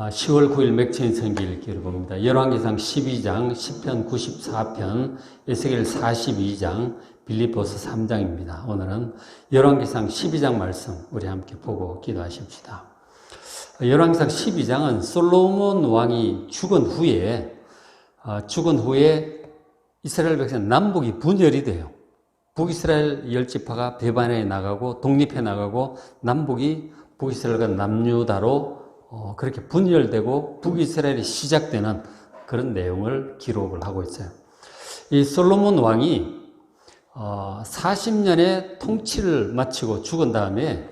10월 9일 맥체인 성경 읽기를 봅니다. 열왕기상 12장, 시편 94편, 에스겔 42장, 빌립보서 3장입니다. 오늘은 열왕기상 12장 말씀 우리 함께 보고 기도하십시다. 열왕기상 12장은 솔로몬 왕이 죽은 후에 이스라엘 백성 남북이 분열이 돼요. 북이스라엘 10지파가 배반해 나가고 독립해 나가고 남북이 북이스라엘과 남유다로 그렇게 분열되고 북이스라엘이 시작되는 그런 내용을 기록을 하고 있어요. 이 솔로몬 왕이 40년의 통치를 마치고 죽은 다음에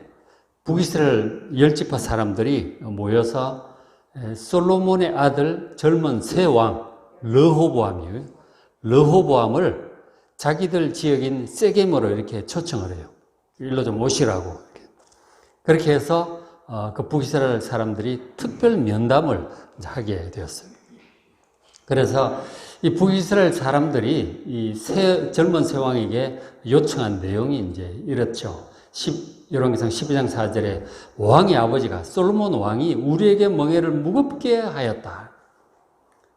북이스라엘 10지파 사람들이 모여서 솔로몬의 아들 젊은 새 왕 르호보암을 자기들 지역인 세겜으로 이렇게 초청을 해요. 일로 좀 오시라고. 그렇게 해서 그 북이스라엘 사람들이 특별 면담을 하게 되었어요. 그래서 이 북이스라엘 사람들이 이 젊은 새 왕에게 요청한 내용이 이제 이렇죠. 열왕기상 12장 4절에 왕의 아버지가 솔로몬 왕이 우리에게 멍에를 무겁게 하였다.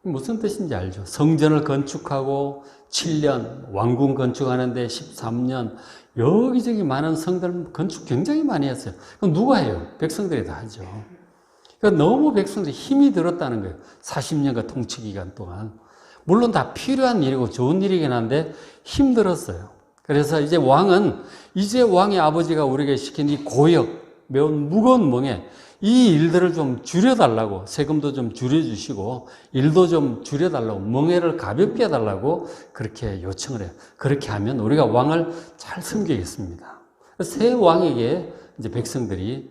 무슨 뜻인지 알죠? 성전을 건축하고 7년, 왕궁 건축하는데 13년, 여기저기 많은 성들 건축 굉장히 많이 했어요. 그럼 누가 해요? 백성들이 다 하죠. 그러니까 너무 백성들이 힘이 들었다는 거예요. 40년간 통치 기간 동안. 물론 다 필요한 일이고 좋은 일이긴 한데 힘들었어요. 그래서 이제 왕의 아버지가 우리에게 시킨 이 고역, 매우 무거운 멍에 이 일들을 좀 줄여달라고, 세금도 좀 줄여주시고 일도 좀 줄여달라고, 멍에를 가볍게 해달라고 그렇게 요청을 해요. 그렇게 하면 우리가 왕을 잘 섬기겠습니다. 새 왕에게 이제 백성들이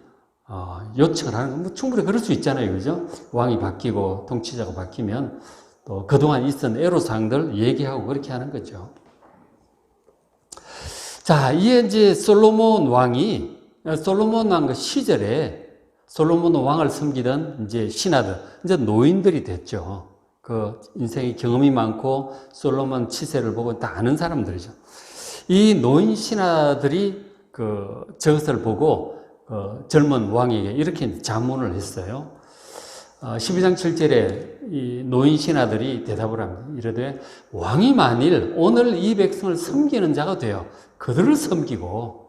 요청을 하는 건 뭐 충분히 그럴 수 있잖아요, 그죠? 왕이 바뀌고 통치자가 바뀌면 또 그동안 있었던 애로사항들 얘기하고 그렇게 하는 거죠. 자, 이에 이제 솔로몬 왕 시절에 솔로몬 왕을 섬기던 이제 신하들, 이제 노인들이 됐죠. 그 인생의 경험이 많고 솔로몬 치세를 보고 다 아는 사람들이죠. 이 노인 신하들이 저것을 보고 젊은 왕에게 이렇게 자문을 했어요. 12장 7절에 이 노인 신하들이 대답을 합니다. 이르되 왕이 만일 오늘 이 백성을 섬기는 자가 되어 그들을 섬기고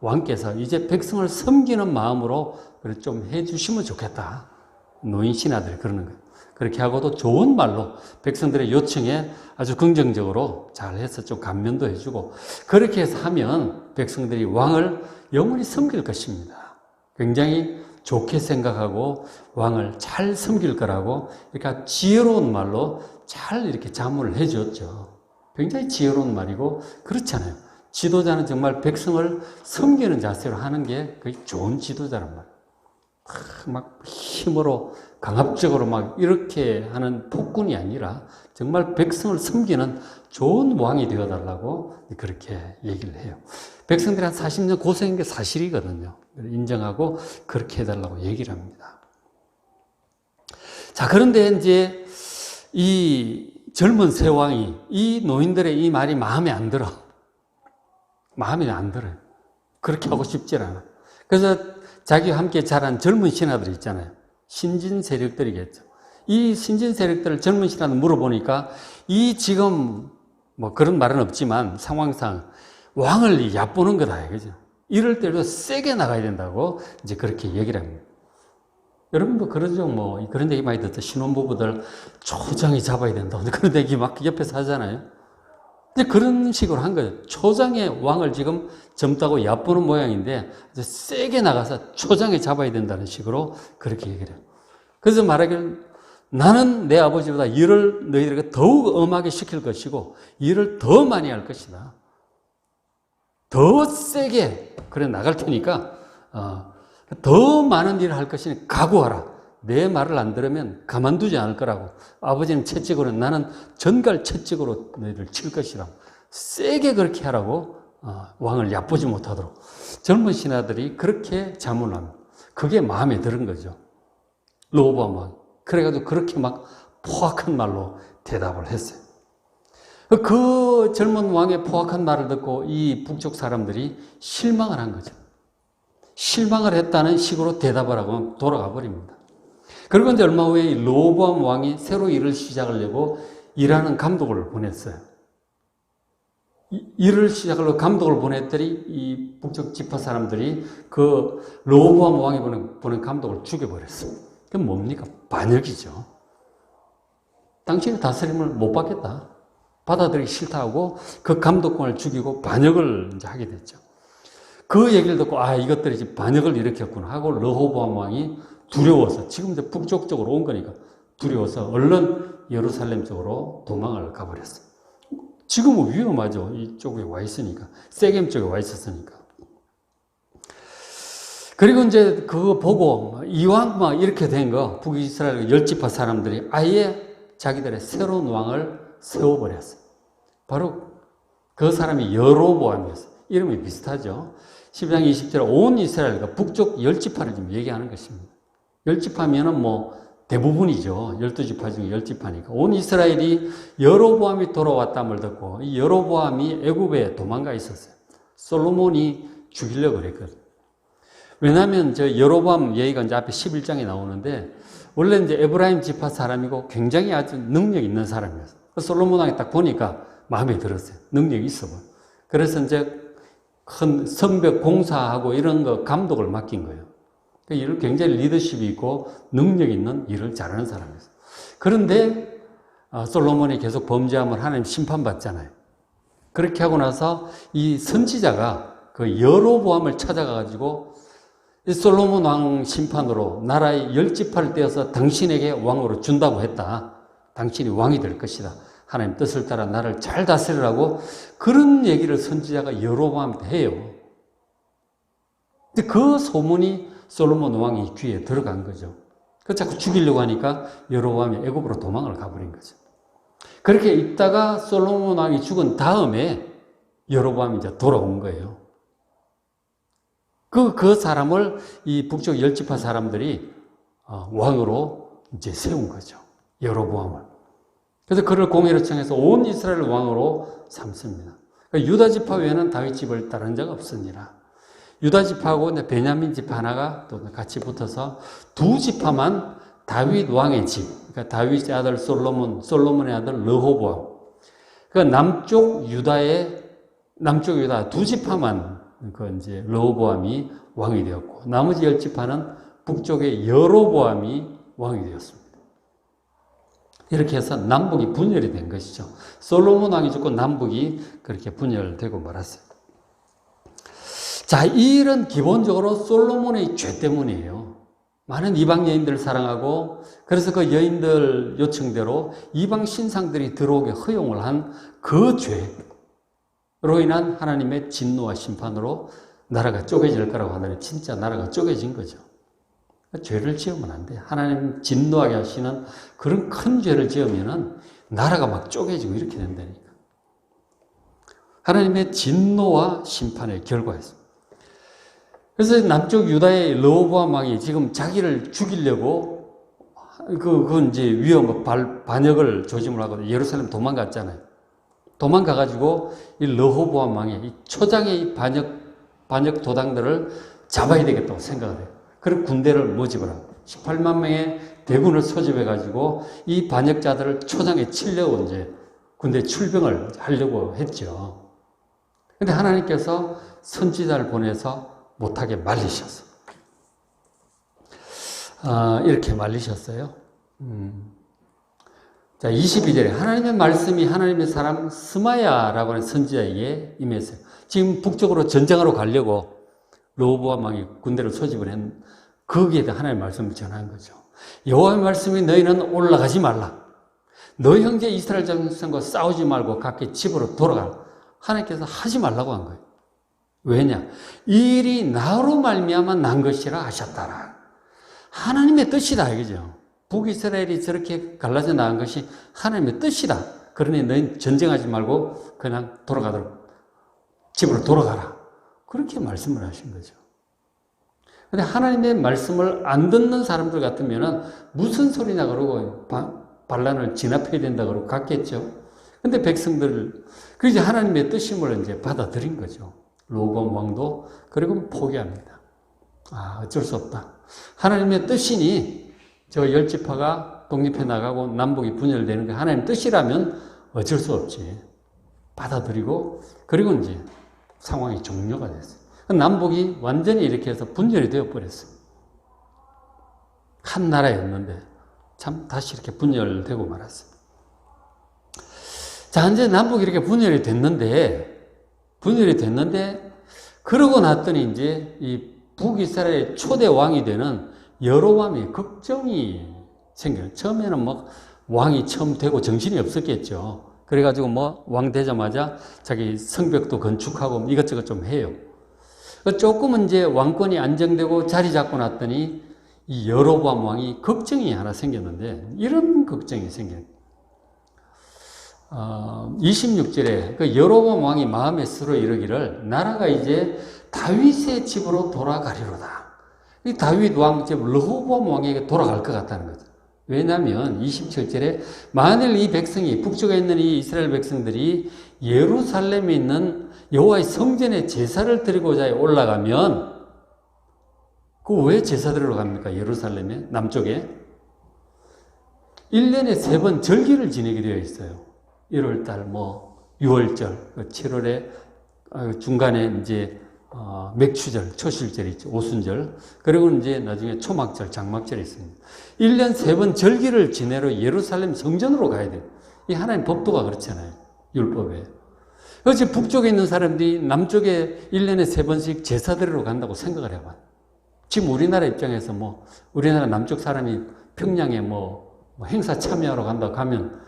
왕께서 이제 백성을 섬기는 마음으로 좀 해주시면 좋겠다. 노인 신하들이 그러는 거예요. 그렇게 하고도 좋은 말로 백성들의 요청에 아주 긍정적으로 잘해서 좀 감면도 해주고 그렇게 해서 하면 백성들이 왕을 영원히 섬길 것입니다. 굉장히 좋게 생각하고 왕을 잘 섬길 거라고 이렇게 지혜로운 말로 잘 이렇게 자문을 해줬죠. 굉장히 지혜로운 말이고 그렇잖아요. 지도자는 정말 백성을 섬기는 자세로 하는 게 거의 좋은 지도자란 말이에요. 막 힘으로 강압적으로 막 이렇게 하는 폭군이 아니라 정말 백성을 섬기는 좋은 왕이 되어달라고 그렇게 얘기를 해요. 백성들이 한 40년 고생한 게 사실이거든요. 인정하고 그렇게 해달라고 얘기를 합니다. 자, 그런데 이제 이 젊은 새 왕이 이 노인들의 이 말이 마음에 안 들어요. 그렇게 하고 싶지 않아. 그래서 자기와 함께 자란 젊은 신하들 있잖아요. 신진 세력들이겠죠. 이 신진 세력들을 젊은 신하들 물어보니까 이 지금 뭐 그런 말은 없지만 상황상 왕을 얕보는 거다. 그죠? 이럴 때도 세게 나가야 된다고 이제 그렇게 얘기를 합니다. 여러분도 그러죠. 뭐 그런 얘기 많이 듣죠. 신혼부부들 초장이 잡아야 된다. 그런 얘기 막 옆에서 하잖아요. 이제 그런 식으로 한 거예요. 초장의 왕을 지금 젊다고 얕보는 모양인데 세게 나가서 초장에 잡아야 된다는 식으로 그렇게 얘기를 해요. 그래서 말하기를 나는 내 아버지보다 일을 너희들에게 더욱 엄하게 시킬 것이고 일을 더 많이 할 것이다. 더 세게 그래 나갈 테니까 더 많은 일을 할 것이니 각오하라. 내 말을 안 들으면 가만두지 않을 거라고. 아버지는 채찍으로 나는 전갈 채찍으로 너희들 칠 것이라고. 세게 그렇게 하라고 왕을 얕보지 못하도록. 젊은 신하들이 그렇게 자문을 합니다. 그게 마음에 드는 거죠. 르호보암 왕. 그래가지고 그렇게 막 포악한 말로 대답을 했어요. 그 젊은 왕의 포악한 말을 듣고 이 북쪽 사람들이 실망을 한 거죠. 실망을 했다는 식으로 대답을 하고 돌아가 버립니다. 그리고 이제 얼마 후에 이 르호보암 왕이 새로 일을 시작하려고 일하는 감독을 보냈어요. 일을 시작하려고 감독을 보냈더니 이 북쪽 지파 사람들이 그 르호보암 왕이 보낸 감독을 죽여버렸어요. 그게 뭡니까? 반역이죠. 당신의 다스림을 못 받겠다. 받아들이기 싫다 하고 그 감독관을 죽이고 반역을 이제 하게 됐죠. 그 얘기를 듣고 이것들이 지금 반역을 일으켰구나 하고 르호보암 왕이 두려워서 지금 이제 북쪽 쪽으로 온 거니까 두려워서 얼른 예루살렘 쪽으로 도망을 가버렸어요. 지금은 위험하죠. 이쪽에 와 있으니까. 세겜 쪽에 와 있었으니까. 그리고 이제 그거 보고 이왕 막 이렇게 된 거 북이스라엘 열지파 사람들이 아예 자기들의 새로운 왕을 세워버렸어요. 바로 그 사람이 여로보암이었어요. 이름이 비슷하죠. 12장 20절에 온 이스라엘과 북쪽 10지파를 지금 얘기하는 것입니다. 10지파면은 뭐 대부분이죠. 12지파 중에 10지파니까. 온 이스라엘이 여로보암이 돌아왔다는 걸 듣고 이 여로보암이 애굽에 도망가 있었어요. 솔로몬이 죽이려고 그랬거든요. 왜냐하면 저 여로보암 얘기가 이제 앞에 11장에 나오는데 원래 이제 에브라임 지파 사람이고 굉장히 아주 능력 있는 사람이었어요. 솔로몬 왕이 딱 보니까 마음에 들었어요. 능력이 있어 보여. 그래서 이제 큰 성벽 공사하고 이런 거 감독을 맡긴 거예요. 일을 굉장히 리더십이 있고 능력 있는 일을 잘하는 사람이었어요. 그런데 솔로몬이 계속 범죄하면 하나님 심판받잖아요. 그렇게 하고 나서 이 선지자가 그 여로보암을 찾아가가지고 솔로몬 왕 심판으로 나라의 10지파를 떼어서 당신에게 왕으로 준다고 했다. 당신이 왕이 될 것이다. 하나님 뜻을 따라 나를 잘 다스리라고 그런 얘기를 선지자가 여로보암한테 해요. 근데 그 소문이 솔로몬 왕이 귀에 들어간 거죠. 그 자꾸 죽이려고 하니까 여로보암이 애굽으로 도망을 가버린 거죠. 그렇게 있다가 솔로몬 왕이 죽은 다음에 여로보암이 이제 돌아온 거예요. 그 사람을 이 북쪽 10지파 사람들이 왕으로 이제 세운 거죠. 여로보암을. 그래서 그를 공회로 청해서 온 이스라엘 왕으로 삼습니다. 그러니까 유다 지파 외에는 다윗 집을 따른 자가 없으니라. 유다 지파하고 베냐민 지파 하나가 또 같이 붙어서 두 지파만 다윗 왕의 집, 그러니까 다윗의 아들 솔로몬의 아들 르호보암. 그러니까 남쪽 유다 두 지파만 그 이제 르호보암이 왕이 되었고 나머지 10지파는 북쪽의 여로보암이 왕이 되었습니다. 이렇게 해서 남북이 분열이 된 것이죠. 솔로몬 왕이 죽고 남북이 그렇게 분열되고 말았어요. 자, 이 일은 기본적으로 솔로몬의 죄 때문이에요. 많은 이방 여인들을 사랑하고 그래서 그 여인들 요청대로 이방 신상들이 들어오게 허용을 한 그 죄로 인한 하나님의 진노와 심판으로 나라가 쪼개질 거라고 하더니 진짜 나라가 쪼개진 거죠. 죄를 지으면 안 돼. 하나님 진노하게 하시는 그런 큰 죄를 지으면은 나라가 막 쪼개지고 이렇게 된다니까. 하나님의 진노와 심판의 결과였습니다. 그래서 남쪽 유다의 르호보암 왕이 지금 자기를 죽이려고 그건 이제 반역을 조짐을 하고 예루살렘 도망갔잖아요. 도망가가지고 이 르호보암 왕이 이 초장의 이 반역 도당들을 잡아야 되겠다고 생각을 해요. 그리고 군대를 모집을 하고 18만 명의 대군을 소집해가지고 이 반역자들을 초장에 치려고 이제 군대 출병을 하려고 했죠. 근데 하나님께서 선지자를 보내서 못하게 말리셨어. 이렇게 말리셨어요. 자, 22절에 하나님의 말씀이 하나님의 사람 스마야라고 하는 선지자에게 임했어요. 지금 북쪽으로 전쟁하러 가려고 르호보암 왕이 군대를 소집을 했는데 거기에 대해 하나님의 말씀을 전한 거죠. 여호와의 말씀이 너희는 올라가지 말라. 너희 형제 이스라엘 백성과 싸우지 말고 각기 집으로 돌아가라. 하나님께서 하지 말라고 한 거예요. 왜냐? 이 일이 나로 말미암아 난 것이라 하셨다라. 하나님의 뜻이다 이거죠. 북이스라엘이 저렇게 갈라져 나간 것이 하나님의 뜻이다. 그러니 너희는 전쟁하지 말고 그냥 집으로 돌아가라. 그렇게 말씀을 하신 거죠. 근데 하나님의 말씀을 안 듣는 사람들 같으면은 무슨 소리냐 그러고 반란을 진압해야 된다 그러고 갔겠죠. 근데 백성들, 그래서 하나님의 뜻임을 이제 받아들인 거죠. 르호보암 왕도 그리고 포기합니다. 어쩔 수 없다. 하나님의 뜻이니 저 열지파가 독립해 나가고 남북이 분열되는 게 하나님 뜻이라면 어쩔 수 없지. 받아들이고, 그리고 이제 상황이 종료가 됐어요. 남북이 완전히 이렇게 해서 분열이 되어버렸어요. 한 나라였는데, 참 다시 이렇게 분열되고 말았어요. 자, 이제 남북이 이렇게 분열이 됐는데, 그러고 났더니 이제 이 북이스라엘의 초대 왕이 되는 여로보암이 걱정이 생겨요. 처음에는 뭐 왕이 처음 되고 정신이 없었겠죠. 그래가지고 뭐 왕 되자마자 자기 성벽도 건축하고 이것저것 좀 해요. 조금은 이제 왕권이 안정되고 자리 잡고 났더니 이 여로보암 왕이 걱정이 하나 생겼는데, 이런 걱정이 생겨요. 26절에 그 여로보암 왕이 마음에 스스로 이르기를 나라가 이제 다윗의 집으로 돌아가리로다. 이 다윗 왕, 즉 르호보암 왕에게 돌아갈 것 같다는 거죠. 왜냐하면 27절에 만일 이 백성이, 북쪽에 있는 이 이스라엘 백성들이 예루살렘에 있는 여호와의 성전에 제사를 드리고자 올라가면, 그 왜 제사 드리러 갑니까? 예루살렘에 남쪽에 1년에 3번 절기를 지내게 되어 있어요. 1월달, 뭐 6월절, 7월에 중간에 이제 맥추절, 초실절이 있죠. 오순절. 그리고 이제 나중에 초막절, 장막절이 있습니다. 1년 3번 절기를 지내러 예루살렘 성전으로 가야 돼요. 이 하나님 법도가 그렇잖아요. 율법에. 그래서 북쪽에 있는 사람들이 남쪽에 1년에 3번씩 제사 드리러 간다고 생각을 해봐. 지금 우리나라 입장에서 뭐, 우리나라 남쪽 사람이 평양에 뭐 행사 참여하러 간다고 가면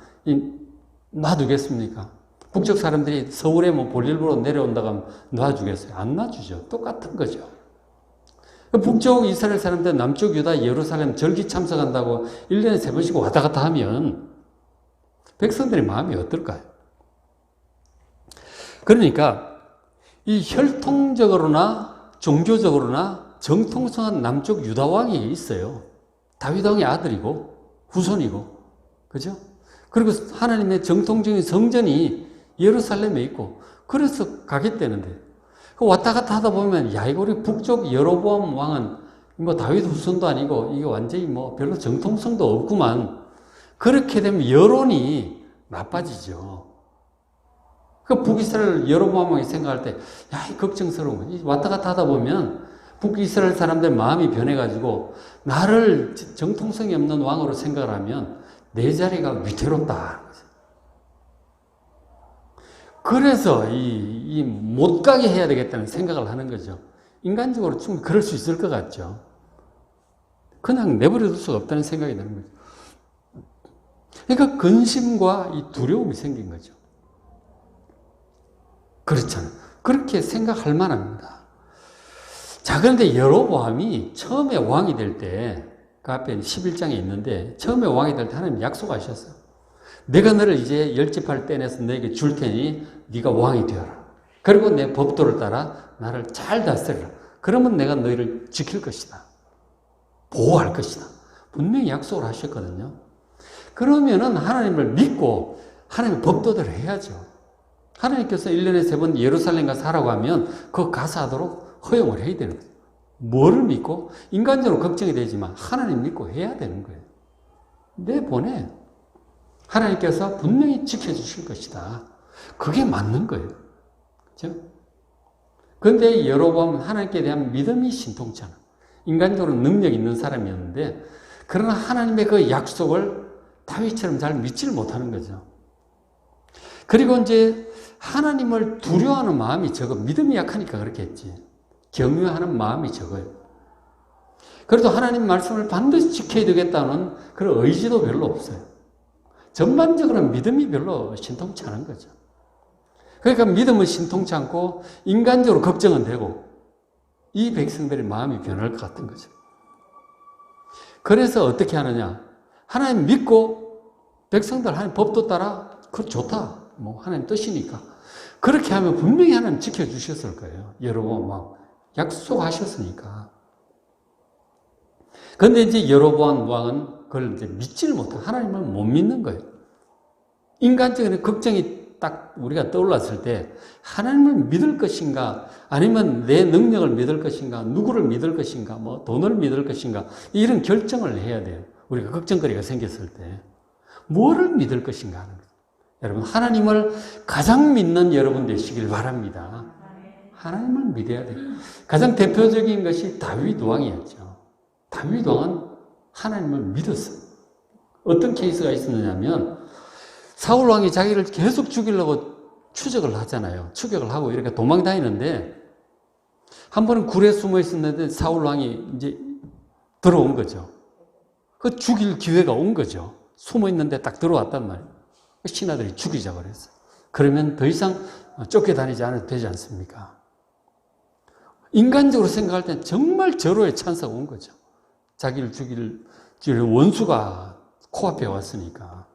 놔두겠습니까? 북쪽 사람들이 서울에 뭐 볼일보러 내려온다고 하면 놔주겠어요? 안 놔주죠. 똑같은 거죠. 북쪽 이스라엘 사람들 남쪽 유다 예루살렘 절기 참석한다고 1년에 3번씩 왔다 갔다 하면 백성들의 마음이 어떨까요? 그러니까 이 혈통적으로나 종교적으로나 정통성한 남쪽 유다 왕이 있어요. 다윗 왕의 아들이고 후손이고, 그죠? 그리고 하나님의 정통적인 성전이 예루살렘에 있고, 그래서 가겠다는데, 왔다 갔다 하다 보면, 야, 이거 우리 북쪽 여로보암 왕은 뭐 다윗 후손도 아니고, 이게 완전히 뭐 별로 정통성도 없구만. 그렇게 되면 여론이 나빠지죠. 그 북이스라엘 여로보암 왕이 생각할 때, 야, 이 걱정스러운 거. 왔다 갔다 하다 보면, 북이스라엘 사람들 마음이 변해가지고, 나를 정통성이 없는 왕으로 생각을 하면, 내 자리가 위태롭다. 그래서 못 가게 해야 되겠다는 생각을 하는 거죠. 인간적으로 충분히 그럴 수 있을 것 같죠. 그냥 내버려 둘 수가 없다는 생각이 드는 거죠. 그러니까 근심과 이 두려움이 생긴 거죠. 그렇잖아요. 그렇게 생각할 만합니다. 자, 그런데 여로보암이 처음에 왕이 될 때, 그 앞에 11장에 있는데, 처음에 왕이 될 때 하나님 약속하셨어요. 내가 너를 이제 열지파를 떼내서 너에게 줄 테니 네가 왕이 되어라. 그리고 내 법도를 따라 나를 잘 다스려라. 그러면 내가 너희를 지킬 것이다. 보호할 것이다. 분명히 약속을 하셨거든요. 그러면은 하나님을 믿고 하나님의 법도대로 해야죠. 하나님께서 1년에 3번 예루살렘 가서 하라고 하면 그거 가서 하도록 허용을 해야 되는 거예요. 뭐를 믿고? 인간적으로 걱정이 되지만 하나님 믿고 해야 되는 거예요. 내보내. 하나님께서 분명히 지켜주실 것이다. 그게 맞는 거예요. 그렇죠? 그런데 여로보암은 하나님께 대한 믿음이 신통치 않아. 인간적으로 능력 있는 사람이었는데, 그러나 하나님의 그 약속을 다윗처럼 잘 믿지를 못하는 거죠. 그리고 이제 하나님을 두려워하는 마음이 적어. 믿음이 약하니까 그렇게 했지. 경외하는 마음이 적어요. 그래도 하나님 말씀을 반드시 지켜야 되겠다는 그런 의지도 별로 없어요. 전반적으로 믿음이 별로 신통치 않은 거죠. 그러니까 믿음은 신통치 않고 인간적으로 걱정은 되고 이 백성들의 마음이 변할 것 같은 거죠. 그래서 어떻게 하느냐? 하나님 믿고 백성들 하나님 법도 따라 그거 좋다. 뭐 하나님 뜻이니까. 그렇게 하면 분명히 하나님 지켜주셨을 거예요. 여러분 막 약속하셨으니까. 그런데 이제 여로보암 왕은 그걸 이제 믿지를 못하고 하나님을 못 믿는 거예요. 인간적인 걱정이 딱 우리가 떠올랐을 때 하나님을 믿을 것인가 아니면 내 능력을 믿을 것인가 누구를 믿을 것인가 뭐 돈을 믿을 것인가 이런 결정을 해야 돼요. 우리가 걱정거리가 생겼을 때 뭐를 믿을 것인가 하는 거예요. 여러분, 하나님을 가장 믿는 여러분 되시길 바랍니다. 하나님을 믿어야 돼요. 가장 대표적인 것이 다윗 왕이었죠. 다윗 왕은 하나님을 믿었어요. 어떤 케이스가 있었느냐면 사울 왕이 자기를 계속 죽이려고 추적을 하잖아요. 추격을 하고 이렇게 도망 다니는데 한 번은 굴에 숨어 있었는데 사울 왕이 이제 들어온 거죠. 그 죽일 기회가 온 거죠. 숨어 있는데 딱 들어왔단 말이에요. 신하들이 죽이자고 그랬어요. 그러면 더 이상 쫓겨다니지 않아도 되지 않습니까? 인간적으로 생각할 때 정말 절호의 찬스가 온 거죠. 자기를 죽일 원수가 코앞에 왔으니까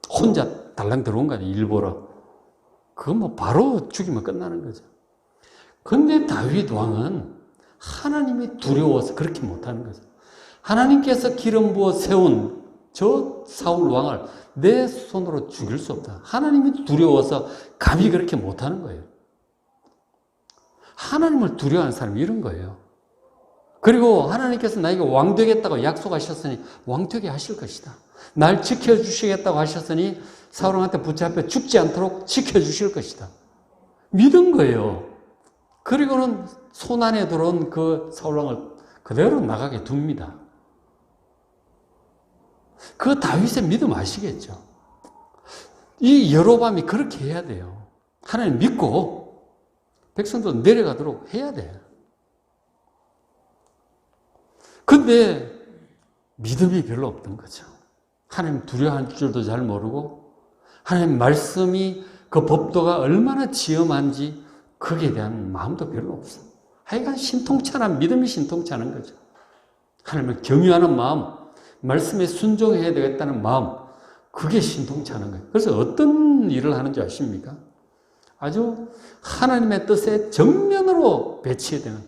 혼자 달랑 들어온 거 아니에요. 일보러. 그건 뭐 바로 죽이면 끝나는 거죠. 근데 다윗 왕은 하나님이 두려워서 그렇게 못하는 거죠. 하나님께서 기름 부어 세운 저 사울 왕을 내 손으로 죽일 수 없다. 하나님이 두려워서 감히 그렇게 못하는 거예요. 하나님을 두려워하는 사람이 이런 거예요. 그리고 하나님께서 나에게 왕 되겠다고 약속하셨으니 왕 되게 하실 것이다. 날 지켜주시겠다고 하셨으니 사울 왕한테 붙잡혀 죽지 않도록 지켜주실 것이다. 믿은 거예요. 그리고는 손 안에 들어온 그 사울 왕을 그대로 나가게 둡니다. 그 다윗의 믿음 아시겠죠? 이 여로보암이 그렇게 해야 돼요. 하나님 믿고 백성도 내려가도록 해야 돼요. 근데 믿음이 별로 없던 거죠. 하나님 두려워할 줄도 잘 모르고 하나님 말씀이 그 법도가 얼마나 지엄한지 거기에 대한 마음도 별로 없어요. 하여간 신통찮은 믿음이 신통찮은 거죠. 하나님을 경유하는 마음, 말씀에 순종해야 되겠다는 마음, 그게 신통찮은 거예요. 그래서 어떤 일을 하는 줄 아십니까? 아주 하나님의 뜻에 정면으로 배치되는,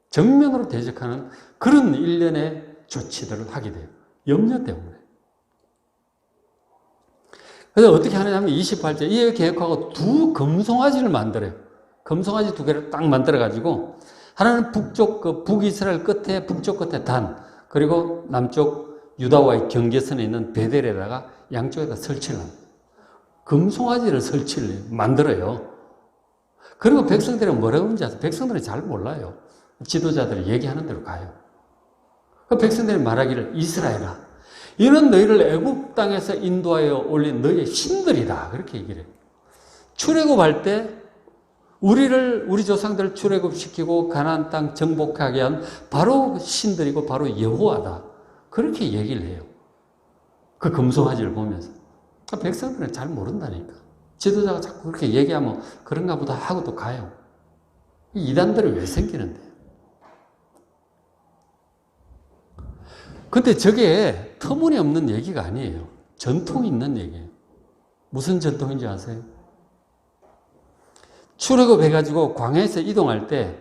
정면으로 대적하는 그런 일련의 조치들을 하게 돼요. 염려 때문에. 그래서 어떻게 하느냐 하면 28절, 이에 계획하고 두 금송아지를 만들어요. 금송아지 두 개를 딱 만들어가지고, 하나는 북이스라엘 끝에, 북쪽 끝에 단, 그리고 남쪽 유다와의 경계선에 있는 베델에다가 양쪽에다 설치를 합니다. 금송아지를 설치를 만들어요. 그리고 백성들은 뭐라고 하는지 아세요? 백성들은 잘 몰라요. 지도자들이 얘기하는 대로 가요. 그 백성들이 말하기를 이스라엘아, 이는 너희를 애굽 땅에서 인도하여 올린 너희의 신들이다. 그렇게 얘기를 해요. 출애굽할 때 우리 조상들을 출애굽시키고 가나안 땅 정복하게 한 바로 신들이고 바로 여호와다. 그렇게 얘기를 해요. 그 금송아지를 보면서. 백성들은 잘 모른다니까. 지도자가 자꾸 그렇게 얘기하면 그런가 보다 하고 또 가요. 이 이단들이 왜 생기는데? 근데 저게 터무니없는 얘기가 아니에요. 전통이 있는 얘기예요. 무슨 전통인지 아세요? 출애굽해가지고 광야에서 이동할 때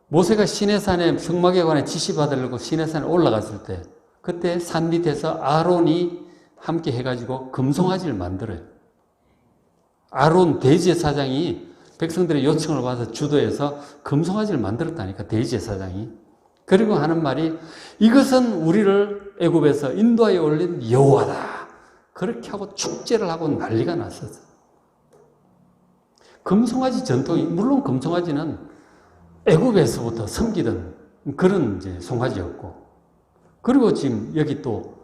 모세가 시내산에 성막에 관해 지시받으려고 시내산에 올라갔을 때 그때 산 밑에서 아론이 함께 해가지고 금송아지를 만들어요. 아론 대제사장이 백성들의 요청을 받아서 주도해서 금송아지를 만들었다니까, 대제사장이. 그리고 하는 말이 이것은 우리를 애굽에서 인도하여 올린 여호와다. 그렇게 하고 축제를 하고 난리가 났었어요. 금송아지 전통이, 물론 금송아지는 애굽에서부터 섬기던 그런 이제 송아지였고, 그리고 지금 여기 또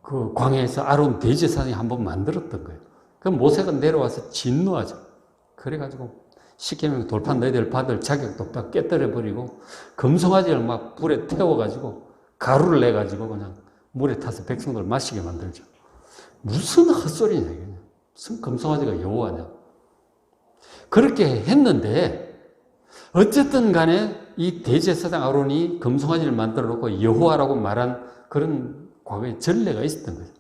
그 광야에서 아론 대제사장이 한번 만들었던 거예요. 그럼 모세가 내려와서 진노하죠. 그래가지고 시켜면 돌판 너희들 받을 자격도 없다 깨뜨려버리고 금송아지를 막 불에 태워가지고 가루를 내가지고 그냥 물에 타서 백성들 마시게 만들죠. 무슨 헛소리냐 이게. 무슨 금송아지가 여호와냐. 그렇게 했는데 어쨌든 간에 이 대제사장 아론이 금송아지를 만들어 놓고 여호와라고 말한 그런 과거에 전례가 있었던 거죠.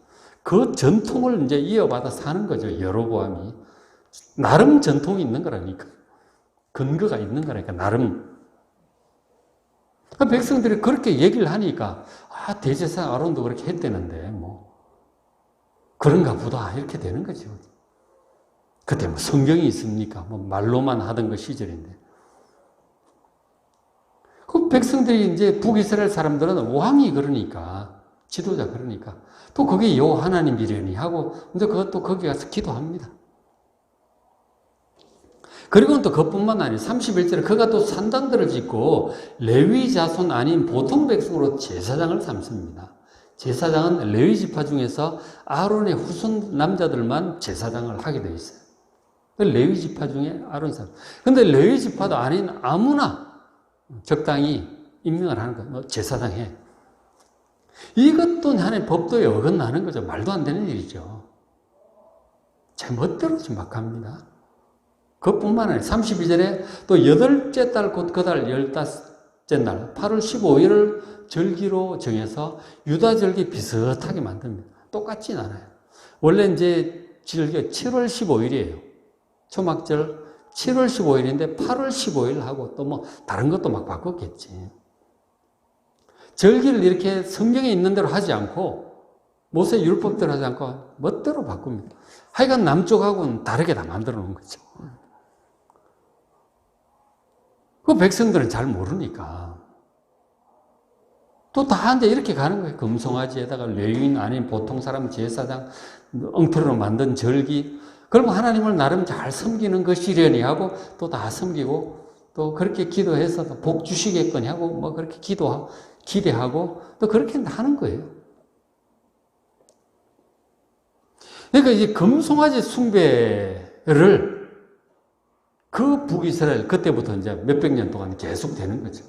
그 전통을 이제 이어받아 사는 거죠. 여로보암이. 나름 전통이 있는 거라니까. 근거가 있는 거라니까, 나름. 백성들이 그렇게 얘기를 하니까, 아, 대제사장 아론도 그렇게 했대는데, 뭐. 그런가 보다. 이렇게 되는 거죠. 그때 뭐 성경이 있습니까? 뭐 말로만 하던 그 시절인데. 그 백성들이 이제 북이스라엘 사람들은 왕이 그러니까 지도자 그러니까. 또 그게 요 하나님이려니 하고, 근데 그것도 거기 가서 기도합니다. 그리고는 또 그것뿐만 아니라 31절에 그가 또 산당들을 짓고 레위 자손 아닌 보통 백성으로 제사장을 삼습니다. 제사장은 레위 지파 중에서 아론의 후손 남자들만 제사장을 하게 되어 있어요. 레위 지파 중에 아론 사람. 근데 레위 지파도 아닌 아무나 적당히 임명을 하는 거예요. 제사장 해. 이것도 하나님 법도에 어긋나는 거죠. 말도 안 되는 일이죠. 제 멋대로 좀 막 합니다. 그것뿐만 아니라 32절에 또 8째 달 곧 그 달 15째 날 8월 15일을 절기로 정해서 유다절기 비슷하게 만듭니다. 똑같진 않아요. 원래 이제 절기가 7월 15일이에요. 초막절 7월 15일인데 8월 15일 하고 또 뭐 다른 것도 막 바꿨겠지. 절기를 이렇게 성경에 있는 대로 하지 않고 모세 율법대로 하지 않고 멋대로 바꿉니다. 하여간 남쪽하고는 다르게 다 만들어 놓은 거죠. 그 백성들은 잘 모르니까. 또 다 이제 이렇게 가는 거예요. 금송아지에다가 레위인 아닌 보통 사람 제사장, 엉터리로 만든 절기. 그럼 하나님을 나름 잘 섬기는 것이려니 하고 또 다 섬기고 또 그렇게 기도해서 복 주시겠거니 하고 뭐 그렇게 기대하고 또 그렇게 하는 거예요. 그러니까 이제 금송아지 숭배를 그 북이스라엘, 그때부터 이제 몇백 년 동안 계속 되는 거죠.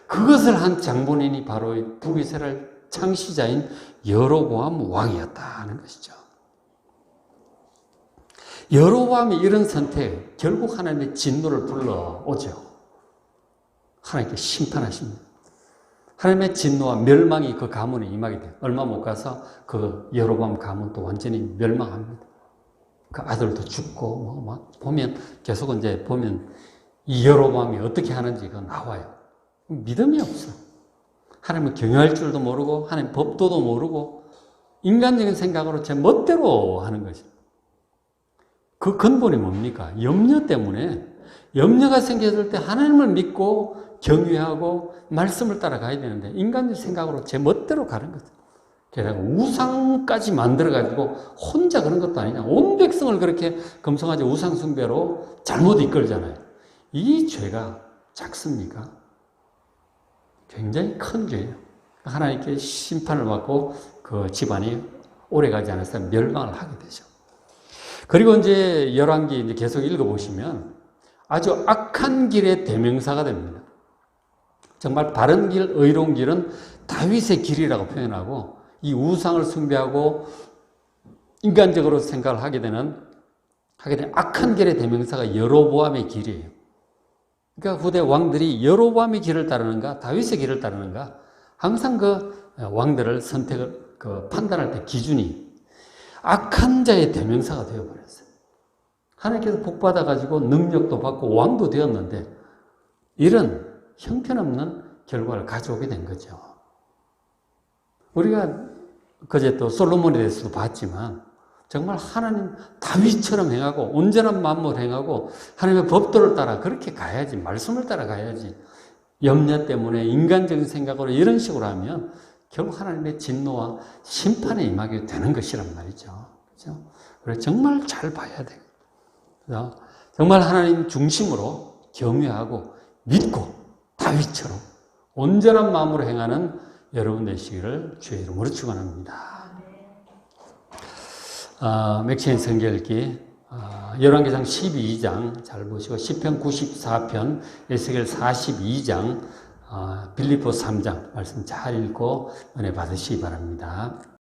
그것을 한 장본인이 바로 북이스라엘 창시자인 여로보암 왕이었다는 것이죠. 여로보암이 이런 선택, 결국 하나님의 진노를 불러오죠. 하나님께 심판하십니다. 하나님의 진노와 멸망이 그 가문에 임하게 돼요. 얼마 못 가서 그 여로보암 가문도 완전히 멸망합니다. 그 아들도 죽고, 막 보면, 계속 이제 보면, 이 여로보암이 어떻게 하는지가 나와요. 믿음이 없어. 하나님을 경외할 줄도 모르고, 하나님 법도도 모르고, 인간적인 생각으로 제 멋대로 하는 거죠. 그 근본이 뭡니까? 염려 때문에, 염려가 생겼을 때 하나님을 믿고, 경외하고, 말씀을 따라가야 되는데, 인간적인 생각으로 제 멋대로 가는 거죠. 게다가 우상까지 만들어가지고 혼자 그런 것도 아니냐. 온 백성을 그렇게 금송아지 우상숭배로 잘못 이끌잖아요. 이 죄가 작습니까? 굉장히 큰 죄예요. 하나님께 심판을 받고 그 집안이 오래가지 않아서 멸망을 하게 되죠. 그리고 이제 열왕기 이제 계속 읽어보시면 아주 악한 길의 대명사가 됩니다. 정말 바른 길, 의로운 길은 다윗의 길이라고 표현하고 이 우상을 숭배하고 인간적으로 생각을 하게 되는 악한 길의 대명사가 여로보암의 길이에요. 그러니까 후대 왕들이 여로보암의 길을 따르는가, 다윗의 길을 따르는가, 항상 그 왕들을 선택을, 판단할 때 기준이 악한 자의 대명사가 되어버렸어요. 하나님께서 복받아가지고 능력도 받고 왕도 되었는데, 이런 형편없는 결과를 가져오게 된 거죠. 우리가 그제 또 솔로몬에 대해서도 봤지만 정말 하나님 다윗처럼 행하고 온전한 마음으로 행하고 하나님의 법도를 따라 그렇게 가야지, 말씀을 따라 가야지. 염려 때문에 인간적인 생각으로 이런 식으로 하면 결국 하나님의 진노와 심판에 임하게 되는 것이란 말이죠. 그렇죠? 그래서 정말 잘 봐야 돼요. 그래서 정말 하나님 중심으로 경외하고 믿고 다윗처럼 온전한 마음으로 행하는 여러분 되시기를 주의 이름으로 축원합니다. 맥시인 성경읽기 열왕기상 12장 잘 보시고 시편 94편, 에스겔 42장, 빌립보 3장 말씀 잘 읽고 은혜 받으시기 바랍니다.